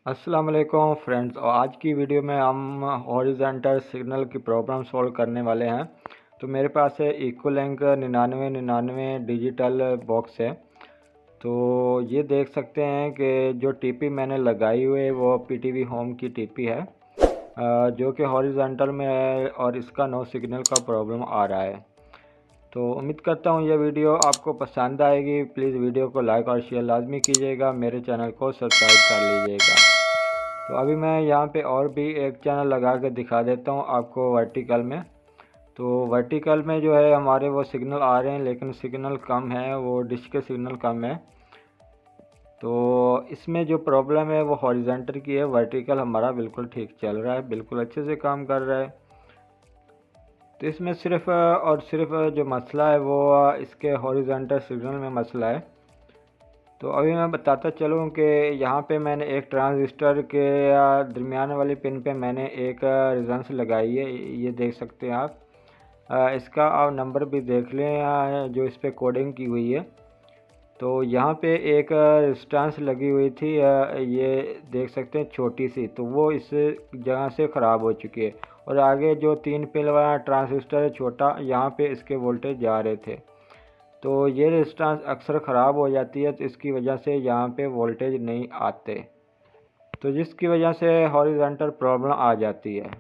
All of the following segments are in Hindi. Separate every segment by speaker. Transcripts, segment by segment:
Speaker 1: अस्सलाम वालेकुम फ्रेंड्स। और आज की वीडियो में हम हॉरिजॉन्टल सिग्नल की प्रॉब्लम सॉल्व करने वाले हैं। तो मेरे पास है इक्वलिंक 9999 डिजिटल बॉक्स है। तो ये देख सकते हैं कि जो टीपी मैंने लगाई हुई है वो पीटीवी होम की टीपी है, जो कि हॉरिजॉन्टल में है और इसका नो सिग्नल का प्रॉब्लम आ रहा है। तो उम्मीद करता हूँ ये वीडियो आपको पसंद आएगी। प्लीज़ वीडियो को लाइक और शेयर लाजमी कीजिएगा, मेरे चैनल को सब्सक्राइब कर लीजिएगा। तो अभी मैं यहाँ पे और भी एक चैनल लगा के दिखा देता हूँ आपको वर्टिकल में। तो वर्टिकल में जो है हमारे वो सिग्नल आ रहे हैं, लेकिन सिग्नल कम है, वो डिश के सिग्नल कम है। तो इसमें जो प्रॉब्लम है वो हॉरिजॉन्टल की है। वर्टिकल हमारा बिल्कुल ठीक चल रहा है, बिल्कुल अच्छे से काम कर रहा है। तो इसमें सिर्फ़ और सिर्फ जो मसला है वो इसके हॉरिजॉन्टल सिग्नल में मसला है। तो अभी मैं बताता चलूँ कि यहाँ पे मैंने एक ट्रांजिस्टर के दरमियान वाली पिन पे मैंने एक रेजोनेंस लगाई है, ये देख सकते हैं आप। इसका आप नंबर भी देख लें जो इस पे कोडिंग की हुई है। तो यहाँ पे एक रेजिस्टेंस लगी हुई थी, ये देख सकते हैं छोटी सी, तो वो इस जगह से ख़राब हो चुकी है। और आगे जो 3 पिन वाला ट्रांजिस्टर है छोटा, यहाँ पे इसके वोल्टेज जा रहे थे। तो ये रेजिस्टेंस अक्सर ख़राब हो जाती है, तो इसकी वजह से यहाँ पे वोल्टेज नहीं आते, तो जिसकी वजह से हॉरिजॉन्टल प्रॉब्लम आ जाती है।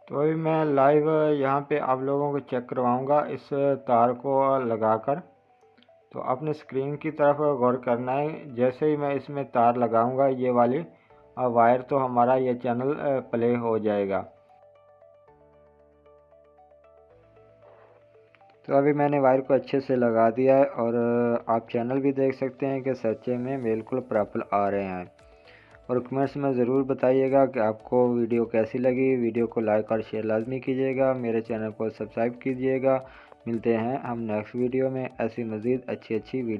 Speaker 1: तो अभी मैं लाइव यहाँ पे आप लोगों को चेक करवाऊँगा इस तार को लगाकर। तो अपने स्क्रीन की तरफ गौर करना है। जैसे ही मैं इसमें तार लगाऊंगा ये वाली वायर, तो हमारा ये चैनल प्ले हो जाएगा। तो अभी मैंने वायर को अच्छे से लगा दिया है और आप चैनल भी देख सकते हैं कि सच्चे में बिल्कुल प्रॉपर आ रहे हैं। और कमेंट्स में ज़रूर बताइएगा कि आपको वीडियो कैसी लगी। वीडियो को लाइक और शेयर लाजमी कीजिएगा, मेरे चैनल को सब्सक्राइब कीजिएगा। मिलते हैं हम नेक्स्ट वीडियो में ऐसी मज़ीद अच्छी वीडियो।